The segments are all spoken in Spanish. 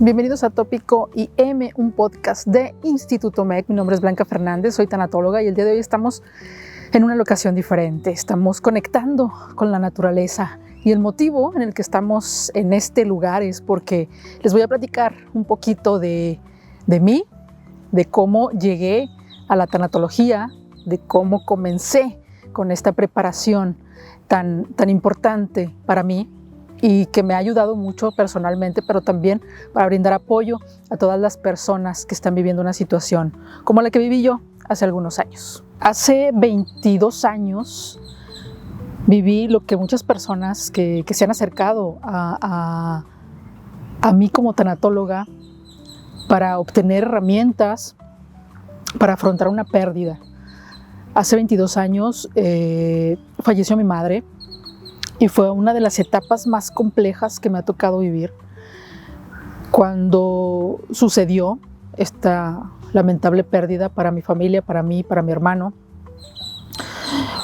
Bienvenidos a Tópico IM, un podcast de Instituto MEC. Mi nombre es Blanca Fernández, soy tanatóloga y el día de hoy estamos en una locación diferente. Estamos conectando con la naturaleza y el motivo en el que estamos en este lugar es porque les voy a platicar un poquito de mí, de cómo llegué a la tanatología, de cómo comencé con esta preparación tan importante para mí y que me ha ayudado mucho personalmente, pero también para brindar apoyo a todas las personas que están viviendo una situación como la que viví yo hace algunos años. Hace 22 años viví lo que muchas personas que se han acercado a mí como tanatóloga para obtener herramientas para afrontar una pérdida. Hace 22 años falleció mi madre. Y fue una de las etapas más complejas que me ha tocado vivir. Cuando sucedió esta lamentable pérdida para mi familia, para mí, para mi hermano,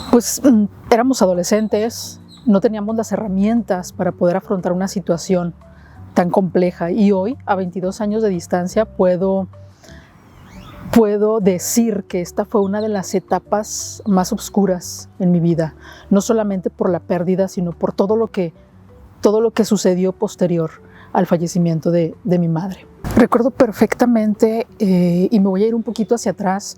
pues éramos adolescentes, no teníamos las herramientas para poder afrontar una situación tan compleja. Y hoy, a 22 años de distancia, puedo decir que esta fue una de las etapas más oscuras en mi vida, no solamente por la pérdida, sino por todo lo que sucedió posterior al fallecimiento de mi madre. Recuerdo perfectamente, y me voy a ir un poquito hacia atrás,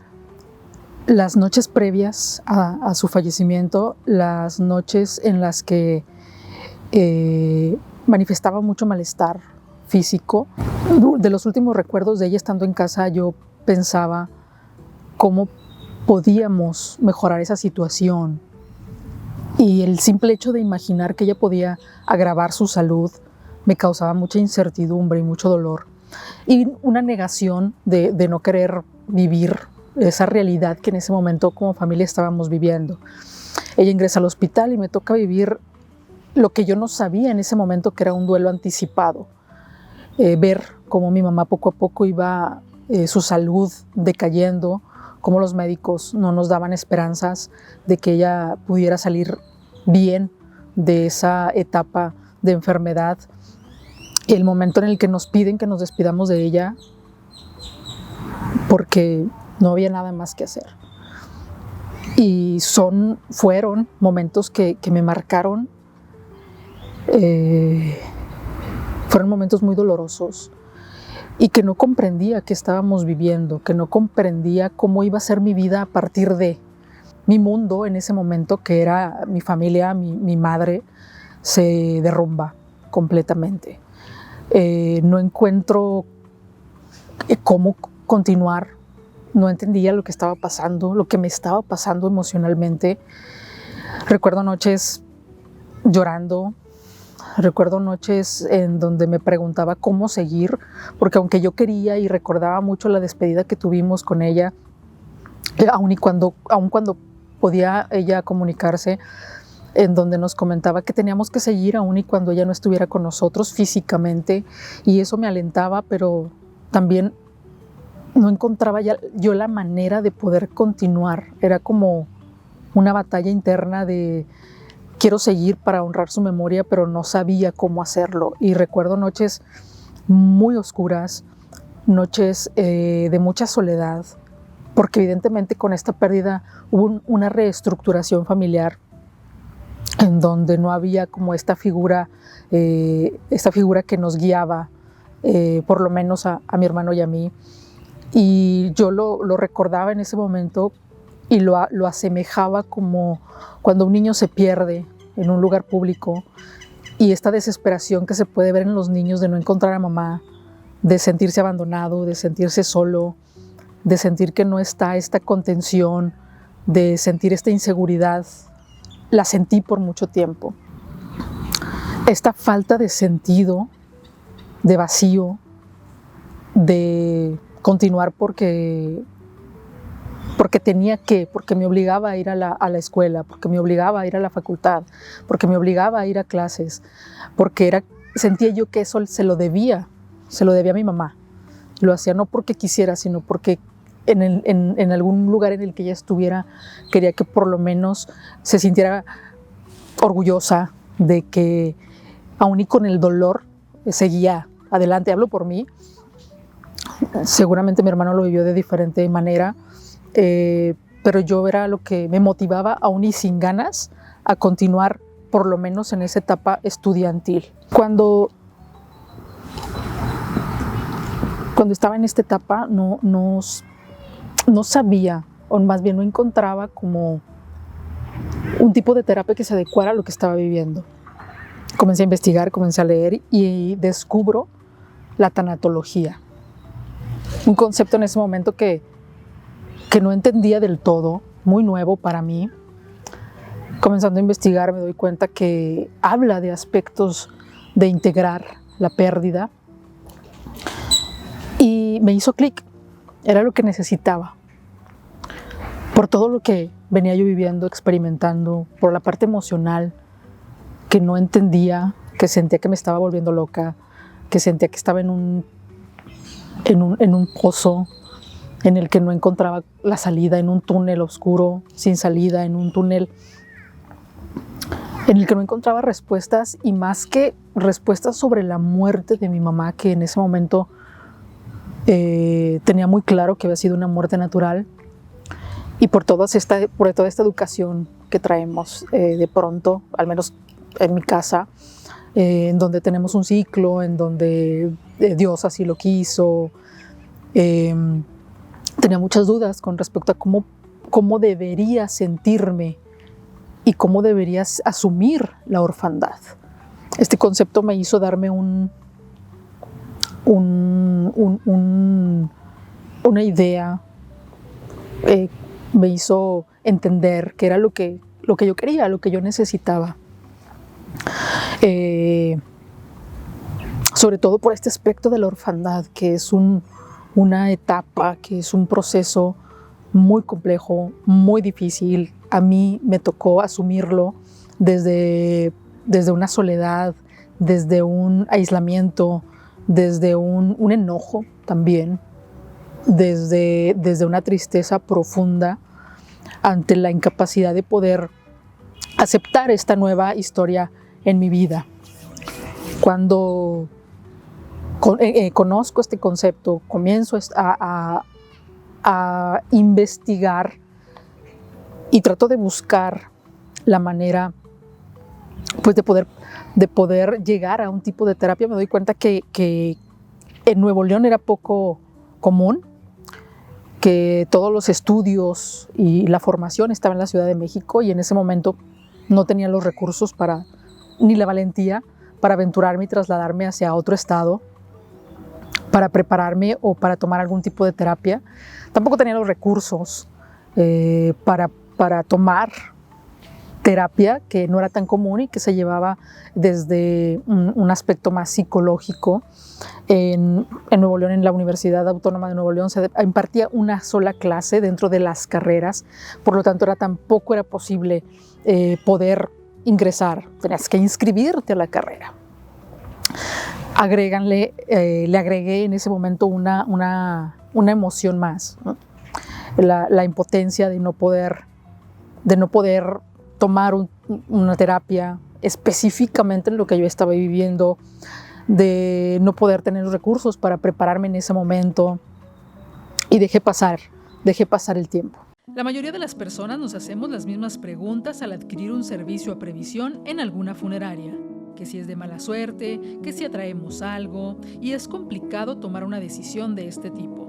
las noches previas a su fallecimiento, las noches en las que manifestaba mucho malestar físico. De los últimos recuerdos de ella estando en casa, yo pensaba cómo podíamos mejorar esa situación y el simple hecho de imaginar que ella podía agravar su salud me causaba mucha incertidumbre y mucho dolor y una negación de no querer vivir esa realidad que en ese momento como familia estábamos viviendo. Ella ingresa al hospital y me toca vivir lo que yo no sabía en ese momento, que era un duelo anticipado, ver cómo mi mamá poco a poco iba su salud decayendo, cómo los médicos no nos daban esperanzas de que ella pudiera salir bien de esa etapa de enfermedad. El momento en el que nos piden que nos despidamos de ella porque no había nada más que hacer. Y fueron momentos que me marcaron, fueron momentos muy dolorosos, y que no comprendía qué estábamos viviendo, que no comprendía cómo iba a ser mi vida a partir de mi mundo en ese momento, que era mi familia, mi madre, se derrumba completamente. No encuentro cómo continuar, no entendía lo que estaba pasando, lo que me estaba pasando emocionalmente. Recuerdo noches llorando. Recuerdo noches en donde me preguntaba cómo seguir, porque aunque yo quería y recordaba mucho la despedida que tuvimos con ella, aun cuando podía ella comunicarse, en donde nos comentaba que teníamos que seguir aun y cuando ella no estuviera con nosotros físicamente, y eso me alentaba, pero también no encontraba yo la manera de poder continuar. Era como una batalla interna de quiero seguir para honrar su memoria, pero no sabía cómo hacerlo. Y recuerdo noches muy oscuras, noches de mucha soledad, porque evidentemente con esta pérdida hubo una reestructuración familiar en donde no había como esta figura que nos guiaba, por lo menos a mi hermano y a mí. Y yo lo recordaba en ese momento y lo asemejaba como cuando un niño se pierde en un lugar público y esta desesperación que se puede ver en los niños de no encontrar a mamá, de sentirse abandonado, de sentirse solo, de sentir que no está esta contención, de sentir esta inseguridad. La sentí por mucho tiempo. Esta falta de sentido, de vacío, de continuar porque tenía que, porque me obligaba a ir a la escuela, porque me obligaba a ir a la facultad, porque me obligaba a ir a clases, porque sentía yo que eso se lo debía a mi mamá. Lo hacía no porque quisiera, sino porque en algún lugar en el que ella estuviera, quería que por lo menos se sintiera orgullosa de que, aun y con el dolor, seguía adelante, hablo por mí. Seguramente mi hermano lo vivió de diferente manera, pero yo era lo que me motivaba, aún y sin ganas, a continuar por lo menos en esa etapa estudiantil. Cuando estaba en esta etapa no sabía, o más bien no encontraba como un tipo de terapia que se adecuara a lo que estaba viviendo. Comencé a investigar, comencé a leer y descubro la tanatología. Un concepto en ese momento que no entendía del todo, muy nuevo para mí. Comenzando a investigar me doy cuenta que habla de aspectos de integrar la pérdida y me hizo clic, era lo que necesitaba. Por todo lo que venía yo viviendo, experimentando, por la parte emocional que no entendía, que sentía que me estaba volviendo loca, que sentía que estaba en un pozo en el que no encontraba la salida, en un túnel oscuro, sin salida, en un túnel en el que no encontraba respuestas, y más que respuestas sobre la muerte de mi mamá, que en ese momento tenía muy claro que había sido una muerte natural, y por toda esta educación que traemos de pronto, al menos en mi casa, en donde tenemos un ciclo, en donde Dios así lo quiso. Tenía muchas dudas con respecto a cómo debería sentirme y cómo debería asumir la orfandad. Este concepto me hizo darme una idea, me hizo entender que era lo que yo quería, lo que yo necesitaba. Sobre todo por este aspecto de la orfandad, que es una etapa, que es un proceso muy complejo, muy difícil. A mí me tocó asumirlo desde una soledad, desde un aislamiento, desde un enojo también, desde una tristeza profunda ante la incapacidad de poder aceptar esta nueva historia en mi vida. Cuando conozco este concepto, comienzo a investigar y trato de buscar la manera, pues, de poder llegar a un tipo de terapia. Me doy cuenta que en Nuevo León era poco común, que todos los estudios y la formación estaba en la Ciudad de México, y en ese momento no tenía los recursos ni la valentía para aventurarme y trasladarme hacia otro estado para prepararme o para tomar algún tipo de terapia. Tampoco tenía los recursos para tomar terapia, que no era tan común y que se llevaba desde un aspecto más psicológico. En Nuevo León, en la Universidad Autónoma de Nuevo León, se impartía una sola clase dentro de las carreras, por lo tanto tampoco era posible poder ingresar, tenías que inscribirte a la carrera. Le agregué en ese momento una emoción más, ¿no? La impotencia de no poder tomar una terapia específicamente en lo que yo estaba viviendo, de no poder tener los recursos para prepararme en ese momento, y dejé pasar el tiempo. La mayoría de las personas nos hacemos las mismas preguntas al adquirir un servicio a previsión en alguna funeraria. Que si es de mala suerte, que si atraemos algo, y es complicado tomar una decisión de este tipo.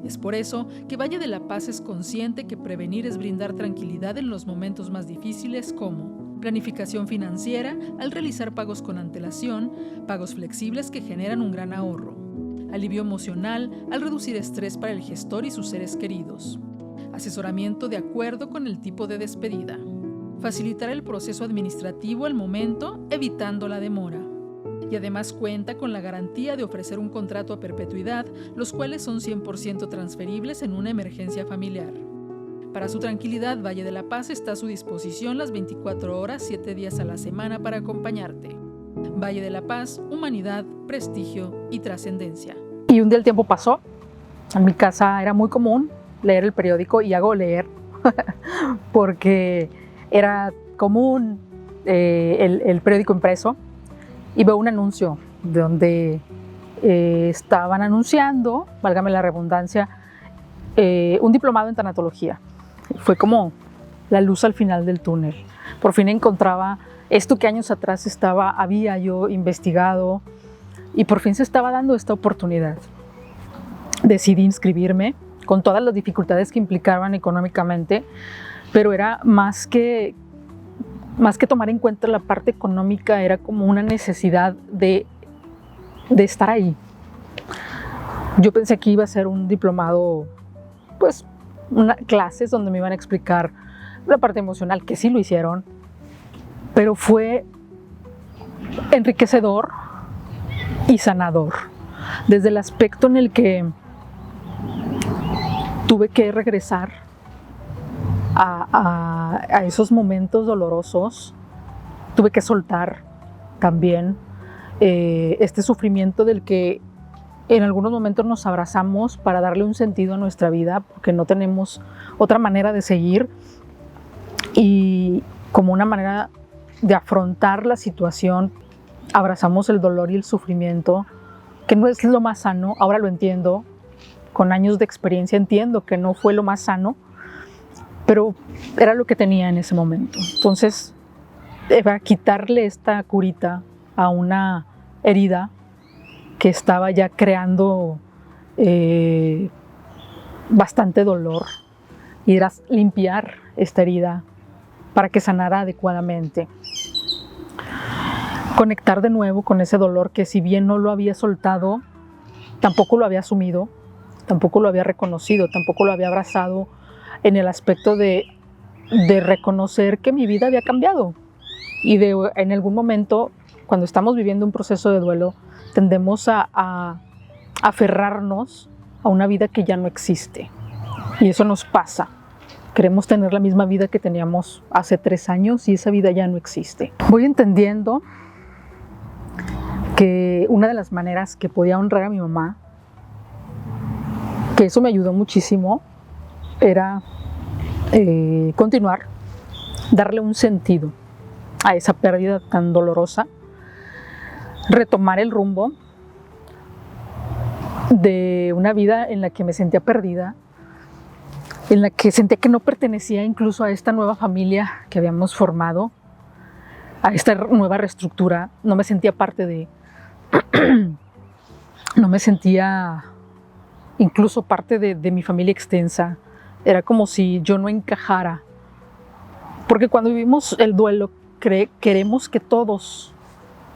Es por eso que Valle de la Paz es consciente que prevenir es brindar tranquilidad en los momentos más difíciles, como planificación financiera al realizar pagos con antelación, pagos flexibles que generan un gran ahorro, alivio emocional al reducir estrés para el gestor y sus seres queridos, asesoramiento de acuerdo con el tipo de despedida, facilitar el proceso administrativo al momento, evitando la demora. Y además cuenta con la garantía de ofrecer un contrato a perpetuidad, los cuales son 100% transferibles en una emergencia familiar. Para su tranquilidad, Valle de la Paz está a su disposición las 24 horas, 7 días a la semana para acompañarte. Valle de la Paz, humanidad, prestigio y trascendencia. Y un día el tiempo pasó. En mi casa era muy común leer el periódico, y hago leer porque era común el periódico impreso, y veo un anuncio donde estaban anunciando, válgame la redundancia, un diplomado en tanatología. Fue como la luz al final del túnel. Por fin encontraba esto que años atrás había yo investigado y por fin se estaba dando esta oportunidad. Decidí inscribirme con todas las dificultades que implicaban económicamente, pero era más que tomar en cuenta la parte económica, era como una necesidad de estar ahí. Yo pensé que iba a ser un diplomado, pues, clases donde me iban a explicar la parte emocional, que sí lo hicieron, pero fue enriquecedor y sanador, desde el aspecto en el que tuve que regresar a esos momentos dolorosos, tuve que soltar también este sufrimiento del que en algunos momentos nos abrazamos para darle un sentido a nuestra vida, porque no tenemos otra manera de seguir, y como una manera de afrontar la situación, abrazamos el dolor y el sufrimiento, que no es lo más sano. Ahora lo entiendo, con años de experiencia entiendo que no fue lo más sano, pero era lo que tenía en ese momento. Entonces, para quitarle esta curita a una herida que estaba ya creando bastante dolor, y era limpiar esta herida para que sanara adecuadamente. Conectar de nuevo con ese dolor que, si bien no lo había soltado, tampoco lo había asumido, tampoco lo había reconocido, tampoco lo había abrazado en el aspecto de reconocer que mi vida había cambiado. Y en algún momento, cuando estamos viviendo un proceso de duelo, tendemos a aferrarnos a una vida que ya no existe. Y eso nos pasa. Queremos tener la misma vida que teníamos hace 3 años y esa vida ya no existe. Voy entendiendo que una de las maneras que podía honrar a mi mamá, que eso me ayudó muchísimo, era continuar, darle un sentido a esa pérdida tan dolorosa, retomar el rumbo de una vida en la que me sentía perdida, en la que sentía que no pertenecía incluso a esta nueva familia que habíamos formado, a esta nueva reestructura. No me sentía parte de, no me sentía incluso parte de mi familia extensa. Era como si yo no encajara, porque cuando vivimos el duelo queremos que todos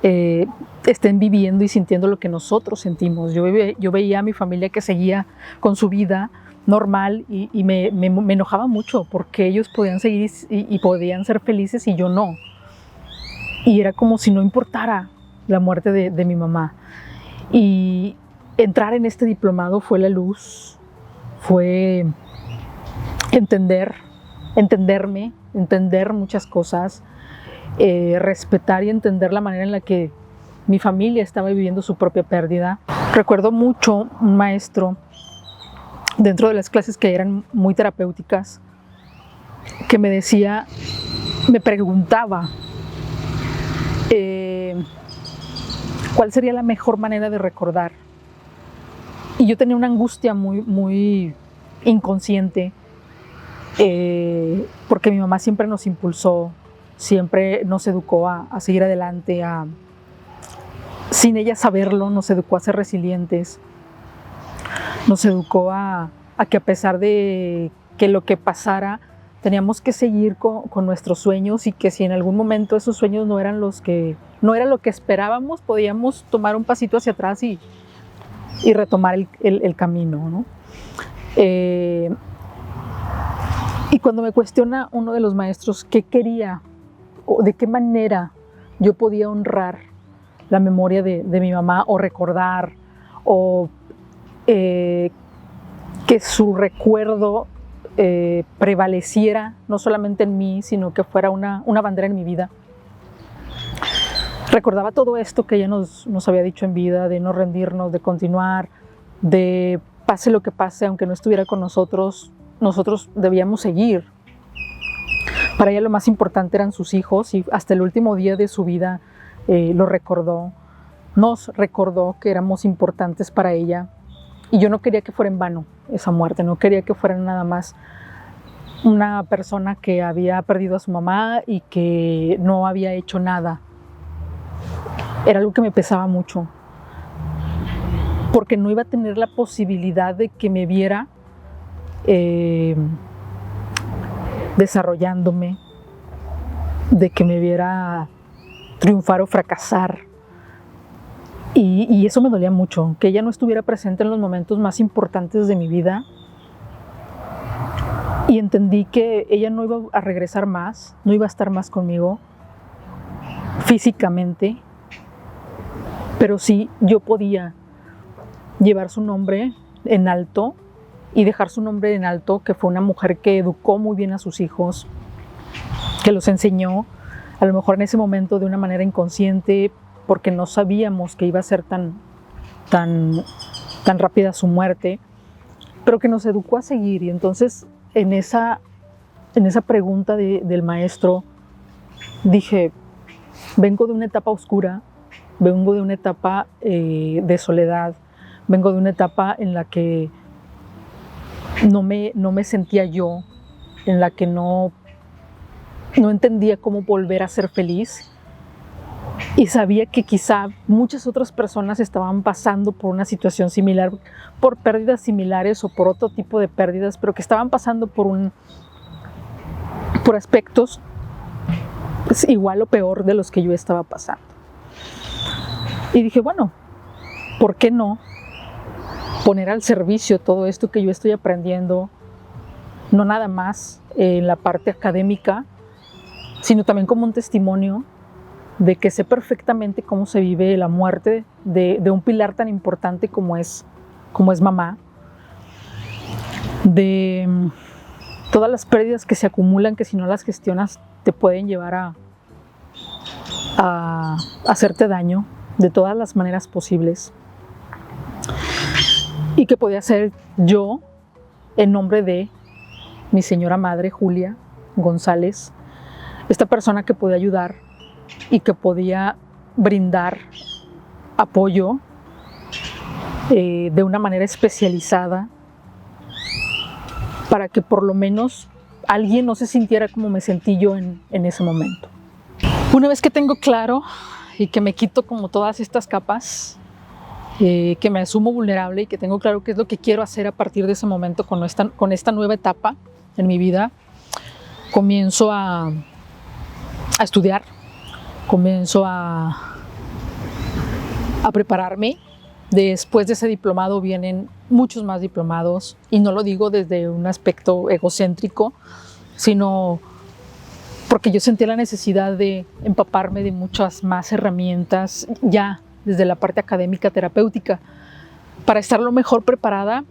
estén viviendo y sintiendo lo que nosotros sentimos. Yo veía a mi familia que seguía con su vida normal y me enojaba mucho porque ellos podían seguir y podían ser felices y yo no. Y era como si no importara la muerte de mi mamá. Y entrar en este diplomado fue la luz, fue entenderme, entender muchas cosas, respetar y entender la manera en la que mi familia estaba viviendo su propia pérdida. Recuerdo mucho un maestro dentro de las clases que eran muy terapéuticas, que me decía, me preguntaba cuál sería la mejor manera de recordar. Y yo tenía una angustia muy inconsciente, porque mi mamá siempre nos impulsó, siempre nos educó a seguir adelante, sin ella saberlo, nos educó a ser resilientes, nos educó a que a pesar de que lo que pasara, teníamos que seguir con nuestros sueños, y que si en algún momento esos sueños no era lo que esperábamos, podíamos tomar un pasito hacia atrás y retomar el camino, ¿no? Y cuando me cuestiona uno de los maestros qué quería o de qué manera yo podía honrar la memoria de mi mamá, o recordar, o que su recuerdo prevaleciera no solamente en mí, sino que fuera una bandera en mi vida. Recordaba todo esto que ella nos había dicho en vida, de no rendirnos, de continuar, de pase lo que pase, aunque no estuviera con nosotros debíamos seguir. Para ella lo más importante eran sus hijos, y hasta el último día de su vida lo recordó. nos recordó que éramos importantes para ella, y yo no quería que fuera en vano esa muerte, no quería que fuera nada más una persona que había perdido a su mamá y que no había hecho nada. Era algo que me pesaba mucho, porque no iba a tener la posibilidad de que me viera desarrollándome, de que me viera triunfar o fracasar. Y eso me dolía mucho, que ella no estuviera presente en los momentos más importantes de mi vida. Y entendí que ella no iba a regresar más, no iba a estar más conmigo físicamente, pero sí yo podía llevar su nombre en alto y dejar su nombre en alto, que fue una mujer que educó muy bien a sus hijos, que los enseñó, a lo mejor en ese momento de una manera inconsciente, porque no sabíamos que iba a ser tan rápida su muerte, pero que nos educó a seguir. Y entonces en esa pregunta del maestro dije, vengo de una etapa oscura, vengo de una etapa de soledad, vengo de una etapa en la que no me sentía yo, en la que no entendía cómo volver a ser feliz, y sabía que quizá muchas otras personas estaban pasando por una situación similar, por pérdidas similares o por otro tipo de pérdidas, pero que estaban pasando por aspectos igual o peor de los que yo estaba pasando. Y dije, bueno, ¿por qué no poner al servicio todo esto que yo estoy aprendiendo, no nada más en la parte académica, sino también como un testimonio de que sé perfectamente cómo se vive la muerte de un pilar tan importante como es mamá, de todas las pérdidas que se acumulan, que si no las gestionas te pueden llevar a hacerte daño de todas las maneras posibles, y que podía ser yo en nombre de mi señora madre Julia González, esta persona que podía ayudar y que podía brindar apoyo de una manera especializada, para que por lo menos alguien no se sintiera como me sentí yo en ese momento. Una vez que tengo claro y que me quito como todas estas capas, que me asumo vulnerable y que tengo claro qué es lo que quiero hacer a partir de ese momento con esta nueva etapa en mi vida, comienzo a estudiar, comienzo a prepararme. Después de ese diplomado vienen muchos más diplomados, y no lo digo desde un aspecto egocéntrico, sino porque yo sentí la necesidad de empaparme de muchas más herramientas ya desde la parte académica terapéutica, para estar lo mejor preparada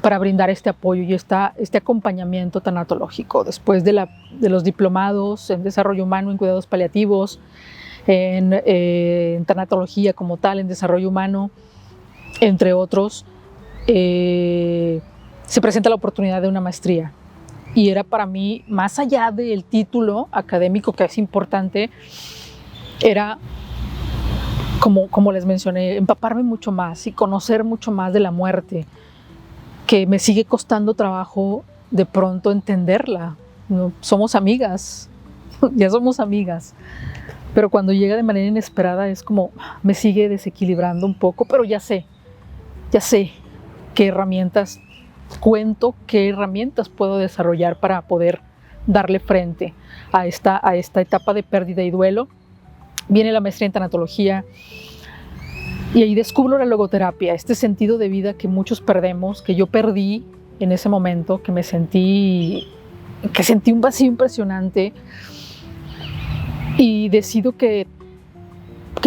para brindar este apoyo y este acompañamiento tanatológico. Después de los diplomados en desarrollo humano, en cuidados paliativos, en tanatología como tal, en desarrollo humano, entre otros, se presenta la oportunidad de una maestría. Y era para mí, más allá del título académico, que es importante, era, como les mencioné, empaparme mucho más y conocer mucho más de la muerte, que me sigue costando trabajo de pronto entenderla. ¿No? Somos amigas, ya somos amigas, pero cuando llega de manera inesperada es como me sigue desequilibrando un poco, pero ya sé qué herramientas cuento, qué herramientas puedo desarrollar para poder darle frente a esta etapa de pérdida y duelo. Viene la maestría en tanatología y ahí descubro la logoterapia, este sentido de vida que muchos perdemos, que yo perdí en ese momento, que sentí un vacío impresionante, y decido que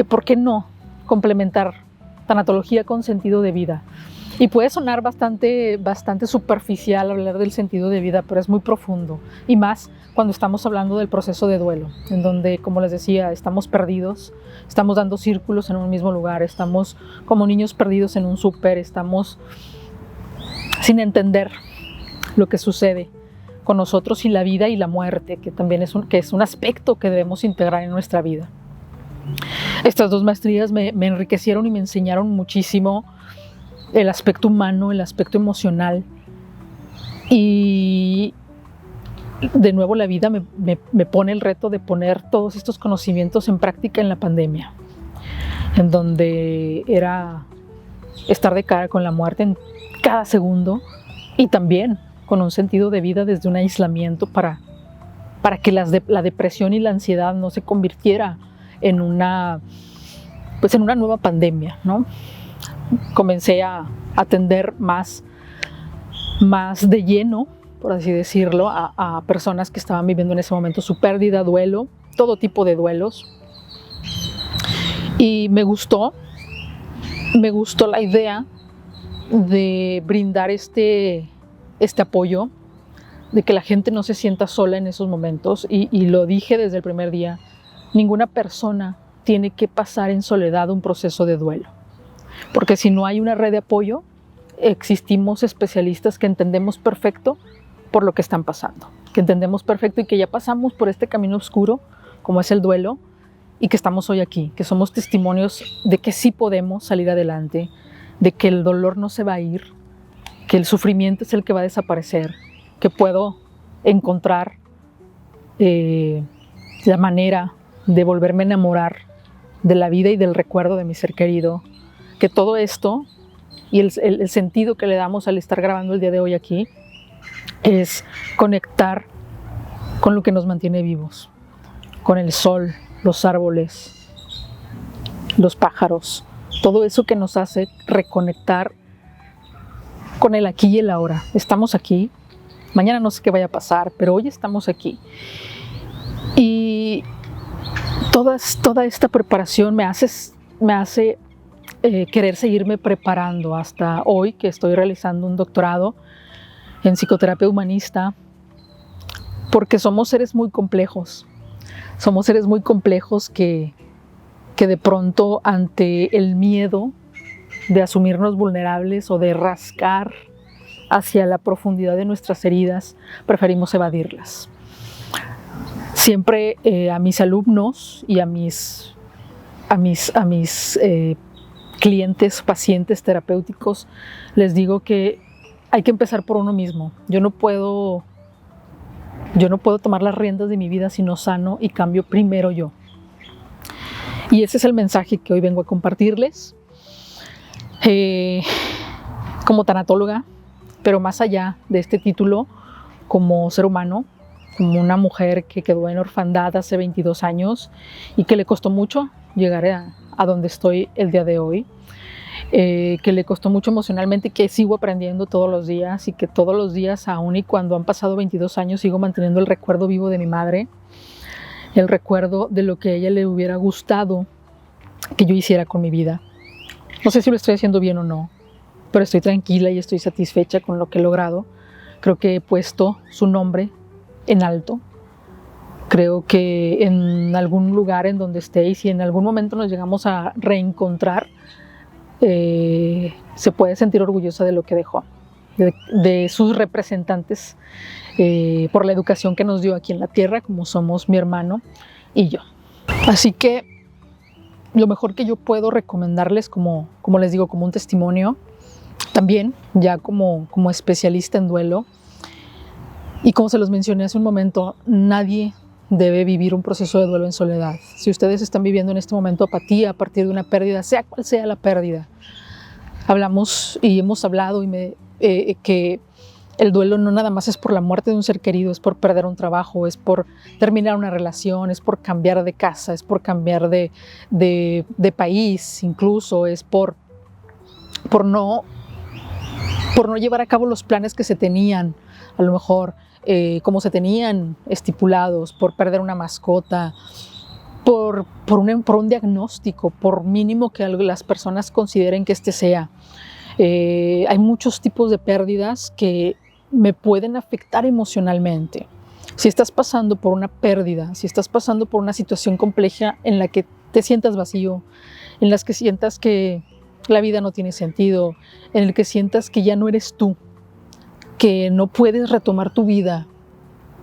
por qué no complementar tanatología con sentido de vida. Y puede sonar bastante superficial hablar del sentido de vida, pero es muy profundo, y más cuando estamos hablando del proceso de duelo, en donde, como les decía, estamos perdidos, estamos dando círculos en un mismo lugar, estamos como niños perdidos en un súper, estamos sin entender lo que sucede con nosotros y la vida y la muerte, que también es un aspecto que debemos integrar en nuestra vida. Estas 2 maestrías me enriquecieron y me enseñaron muchísimo el aspecto humano, el aspecto emocional. Y de nuevo la vida me pone el reto de poner todos estos conocimientos en práctica en la pandemia, en donde era estar de cara con la muerte en cada segundo y también con un sentido de vida desde un aislamiento para que la depresión y la ansiedad no se convirtiera en una nueva pandemia, ¿no? Comencé a atender más de lleno, por así decirlo, a personas que estaban viviendo en ese momento su pérdida, duelo, todo tipo de duelos. Y me gustó la idea de brindar este apoyo, de que la gente no se sienta sola en esos momentos. Y lo dije desde el primer día, ninguna persona tiene que pasar en soledad un proceso de duelo. Porque si no hay una red de apoyo, existimos especialistas que entendemos perfecto por lo que están pasando, que entendemos perfecto y que ya pasamos por este camino oscuro, como es el duelo, y que estamos hoy aquí, que somos testimonios de que sí podemos salir adelante, de que el dolor no se va a ir, que el sufrimiento es el que va a desaparecer, que puedo encontrar la manera de volverme a enamorar de la vida y del recuerdo de mi ser querido, que todo esto y el sentido que le damos al estar grabando el día de hoy aquí es conectar con lo que nos mantiene vivos, con el sol, los árboles, los pájaros, todo eso que nos hace reconectar con el aquí y el ahora. Estamos aquí, mañana no sé qué vaya a pasar, pero hoy estamos aquí. Y toda esta preparación me hace querer seguirme preparando hasta hoy, que estoy realizando un doctorado en psicoterapia humanista, porque somos seres muy complejos. Somos seres muy complejos que de pronto ante el miedo de asumirnos vulnerables o de rascar hacia la profundidad de nuestras heridas, preferimos evadirlas. Siempre a mis alumnos y a mis clientes, pacientes terapéuticos, les digo que hay que empezar por uno mismo. Yo no puedo tomar las riendas de mi vida si no sano y cambio primero yo. Y ese es el mensaje que hoy vengo a compartirles como tanatóloga, pero más allá de este título, como ser humano, como una mujer que quedó en orfandad hace 22 años y que le costó mucho llegar a donde estoy el día de hoy, que le costó mucho emocionalmente, que sigo aprendiendo todos los días y que todos los días, aún y cuando han pasado 22 años, sigo manteniendo el recuerdo vivo de mi madre, el recuerdo de lo que a ella le hubiera gustado que yo hiciera con mi vida. No sé si lo estoy haciendo bien o no, pero estoy tranquila y estoy satisfecha con lo que he logrado. Creo que he puesto su nombre en alto. Creo que en algún lugar en donde estéis y en algún momento nos llegamos a reencontrar, se puede sentir orgullosa de lo que dejó, de sus representantes, por la educación que nos dio aquí en la tierra, como somos mi hermano y yo. Así que lo mejor que yo puedo recomendarles, como les digo, como un testimonio, también ya como especialista en duelo, y como se los mencioné hace un momento, nadie debe vivir un proceso de duelo en soledad. Si ustedes están viviendo en este momento apatía a partir de una pérdida, sea cual sea la pérdida, hablamos y hemos hablado que el duelo no nada más es por la muerte de un ser querido, es por perder un trabajo, es por terminar una relación, es por cambiar de casa, es por cambiar de país, incluso es por no llevar a cabo los planes que se tenían, a lo mejor como se tenían estipulados, por perder una mascota, por un diagnóstico, por mínimo que las personas consideren que este sea. Hay muchos tipos de pérdidas que me pueden afectar emocionalmente. Si estás pasando por una pérdida, si estás pasando por una situación compleja en la que te sientas vacío, en las que sientas que la vida no tiene sentido, en el que sientas que ya no eres tú, que no puedes retomar tu vida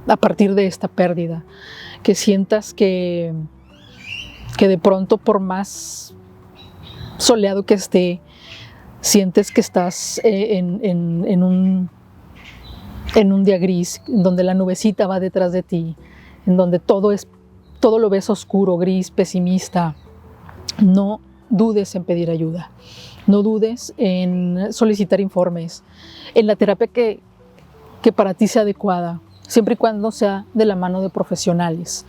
a partir de esta pérdida, que sientas que que de pronto, por más soleado que esté, sientes que estás en un día gris, en donde la nubecita va detrás de ti, en donde todo lo ves oscuro, gris, pesimista. No dudes en pedir ayuda, no dudes en solicitar informes, en la terapia que para ti sea adecuada, siempre y cuando sea de la mano de profesionales.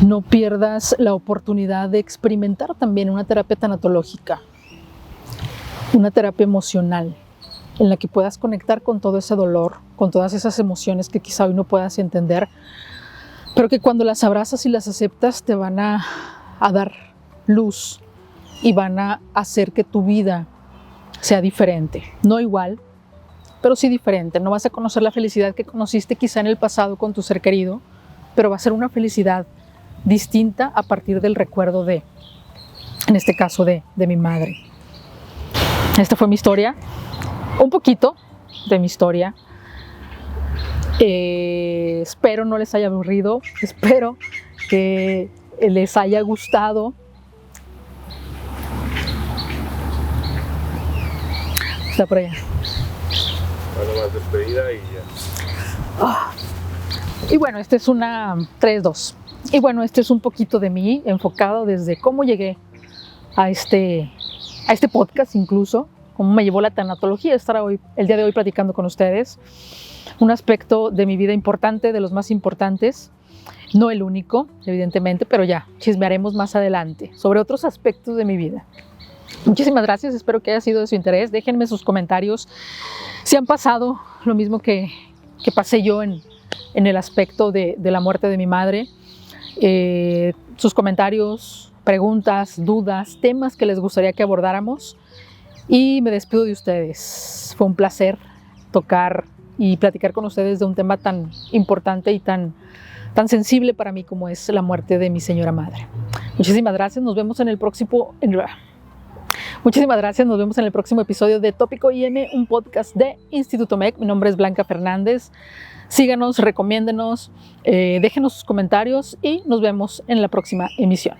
No pierdas la oportunidad de experimentar también una terapia tanatológica, una terapia emocional, en la que puedas conectar con todo ese dolor, con todas esas emociones que quizá hoy no puedas entender, pero que cuando las abrazas y las aceptas te van a dar luz y van a hacer que tu vida sea diferente. No igual, pero sí diferente. No vas a conocer la felicidad que conociste quizá en el pasado con tu ser querido, pero va a ser una felicidad distinta a partir del recuerdo de, en este caso, de mi madre. Esta fue mi historia, un poquito de mi historia. Espero no les haya aburrido, espero que les haya gustado. Está por allá. Bueno, más despedida y ya. Y bueno, este es una 3-2. Y bueno, este es un poquito de mí, enfocado desde cómo llegué a este podcast, incluso cómo me llevó la tanatología a estar el día de hoy platicando con ustedes. Un aspecto de mi vida importante, de los más importantes, no el único, evidentemente, pero ya chismearemos más adelante sobre otros aspectos de mi vida. Muchísimas gracias, espero que haya sido de su interés. Déjenme sus comentarios si han pasado lo mismo que pasé yo en el aspecto de la muerte de mi madre. Sus comentarios, preguntas, dudas, temas que les gustaría que abordáramos. Y me despido de ustedes. Fue un placer tocar y platicar con ustedes de un tema tan importante y tan sensible para mí como es la muerte de mi señora madre. Muchísimas gracias, nos vemos en el próximo episodio de Tópico IM, un podcast de Instituto MEC. Mi nombre es Blanca Fernández. Síganos, recomiéndenos, déjenos sus comentarios y nos vemos en la próxima emisión.